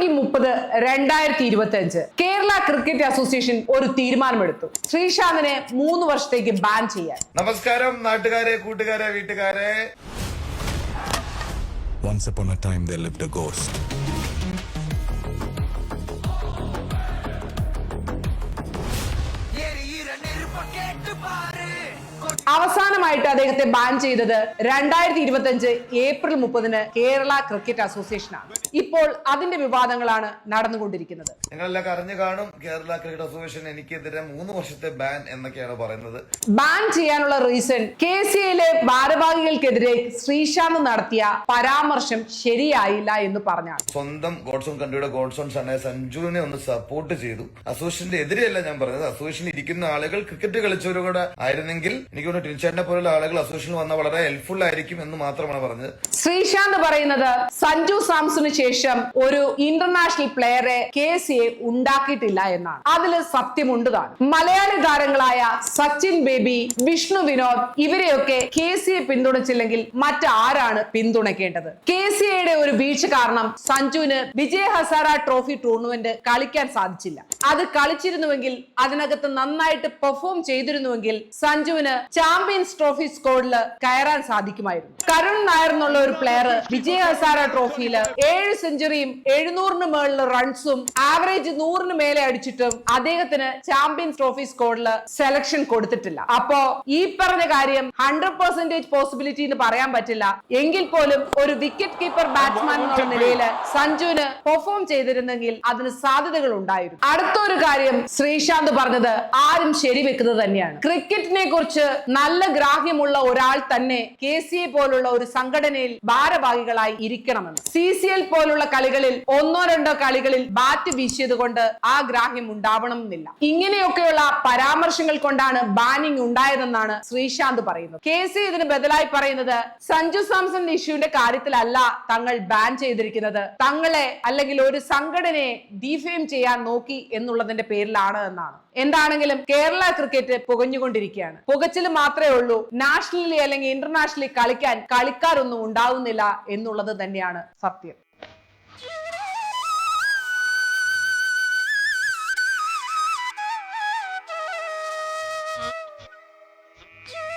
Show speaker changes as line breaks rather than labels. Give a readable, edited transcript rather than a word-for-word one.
April 30, 2025 Kerala cricket association ഒരു തീരുമാനമെടുത്തു. ശ്രീശാന്തിനെ 3 വർഷത്തേക്ക് ബാൻ ചെയ്യാൻ.
നമസ്കാരം നാട്ടുകാരെ, കൂട്ടുകാരെ, വീട്ടുകാരെ.
Once upon a time there lived a ghost.
അവസാനമായിട്ട് അദ്ദേഹത്തെ ബാൻ ചെയ്തത് 2025 ഏപ്രിൽ 30 കേരള ക്രിക്കറ്റ് അസോസിയേഷനാണ്. ഇപ്പോൾ അതിന്റെ വിവാദങ്ങളാണ് നടന്നുകൊണ്ടിരിക്കുന്നത്.
നിങ്ങളെല്ലാം അറിഞ്ഞു കാണും, കേരള ക്രിക്കറ്റ് അസോസിയേഷൻ എനിക്കെതിരെ 3 വർഷത്തെ ബാൻ എന്നൊക്കെയാണ് പറയുന്നത്.
ബാൻ ചെയ്യാനുള്ള റീസൺ KCAയിലെ ഭാരവാഹികൾക്കെതിരെ ശ്രീശാന്ത് നടത്തിയ പരാമർശം ശരിയായില്ല എന്ന് പറഞ്ഞാണ്.
സ്വന്തം ഗോഡ്സോൺ കൺട്രിയുടെ ഗോഡ്സോൺ സണ്ണായ സഞ്ജുവിനെ ഒന്ന് സപ്പോർട്ട് ചെയ്തു. അസോസിയേഷന്റെ എതിരെയല്ല ഞാൻ പറഞ്ഞത്. അസോസിയേഷനിൽ ഇരിക്കുന്ന ആളുകൾ ക്രിക്കറ്റ് കളിച്ചവരും കൂടെ ആയിരുന്നെങ്കിൽ എനിക്ക് തോന്നുന്നു ടിൻചാണ്ടിനെ പോലുള്ള ആളുകൾ അസോസിയേഷനിൽ വന്നാൽ വളരെ ഹെൽപ്ഫുൾ ആയിരിക്കും എന്ന് മാത്രമാണ് പറഞ്ഞത്.
ശ്രീശാന്ത് പറയുന്നത് സഞ്ജു സാംസണിന് ശേഷം ഒരു ഇന്റർനാഷണൽ പ്ലെയറെ KCA ഉണ്ടാക്കിയിട്ടില്ല എന്നാണ്. അതില് സത്യമുണ്ട് താൻ. മലയാളി താരങ്ങളായ സച്ചിൻ ബേബി, വിഷ്ണു വിനോദ് ഇവരെയൊക്കെ KCA പിന്തുണച്ചില്ലെങ്കിൽ മറ്റാരാണ് പിന്തുണയ്ക്കേണ്ടത്? KCAയുടെ ഒരു വീഴ്ച കാരണം സഞ്ജുവിന് വിജയ് ഹസാര ട്രോഫി ടൂർണമെന്റ് കളിക്കാൻ സാധിച്ചില്ല. അത് കളിച്ചിരുന്നുവെങ്കിൽ, അതിനകത്ത് നന്നായിട്ട് പെർഫോം ചെയ്തിരുന്നുവെങ്കിൽ സഞ്ജുവിന് ചാമ്പ്യൻസ് ട്രോഫി സ്ക്വാഡിൽ കയറാൻ സാധിക്കുമായിരുന്നു. കരുൺ നായർ എന്നുള്ള ഒരു പ്ലെയർ വിജയ് ഹസാര ട്രോഫിയിൽ 7 സെഞ്ചുറിയും 700 മേളിൽ റൺസും ആവറേജ് 100 മേലെ അടിച്ചിട്ടും അദ്ദേഹത്തിന് ചാമ്പ്യൻസ് ട്രോഫി സ്ക്വാഡിൽ സെലക്ഷൻ കൊടുത്തിട്ടില്ല. അപ്പോ ഈ പറഞ്ഞ കാര്യം 100% പോസിബിലിറ്റി എന്ന് പറയാൻ പറ്റില്ല. എങ്കിൽ പോലും ഒരു വിക്കറ്റ് കീപ്പർ ബാറ്റ്സ്മാൻ എന്നുള്ള നിലയിൽ സഞ്ജുവിന് പെർഫോം ചെയ്തിരുന്നെങ്കിൽ അതിന് സാധ്യതകൾ ഉണ്ടായിരുന്നു. അടുത്തൊരു കാര്യം ശ്രീശാന്ത് പറഞ്ഞത് ആരും ശരിവെക്കുന്നത് തന്നെയാണ്. ക്രിക്കറ്റിനെ കുറിച്ച് നല്ല ഗ്രാഹ്യമുള്ള ഒരാൾ തന്നെ KCA പോലുള്ള ഒരു സംഘടനയിൽ ഭാരവാഹികളായി ഇരിക്കണമെന്ന്. CCL പോലുള്ള കളികളിൽ 1-2 കളികളിൽ ബാറ്റ് വീശിയത് കൊണ്ട് ആ ഗ്രാഹ്യം ഉണ്ടാവണം എന്നില്ല. ഇങ്ങനെയൊക്കെയുള്ള പരാമർശങ്ങൾ കൊണ്ടാണ് ബാനിങ് ഉണ്ടായതെന്നാണ് ശ്രീശാന്ത് പറയുന്നത്. KCA ഇതിന് ബദലായി പറയുന്നത് സഞ്ജു സാംസൺ ഇഷ്യൂവിന്റെ കാര്യത്തിലല്ല തങ്ങൾ ബാൻ ചെയ്തിരിക്കുന്നത്, തങ്ങളെ അല്ലെങ്കിൽ ഒരു സംഘടനയെ ഡിഫെയിം ചെയ്യാൻ നോക്കി എന്നുള്ളതിന്റെ പേരിലാണ് എന്നാണ്. എന്താണെങ്കിലും കേരള ക്രിക്കറ്റ് പുകഞ്ഞുകൊണ്ടിരിക്കുകയാണ്. പുകച്ചിൽ മാത്രമേ ഉള്ളൂ. നാഷണലി അല്ലെങ്കിൽ ഇന്റർനാഷണലി കളിക്കാൻ കളിക്കാരൊന്നും ഉണ്ടാവുന്നില്ല എന്നുള്ളത് തന്നെയാണ് സത്യം.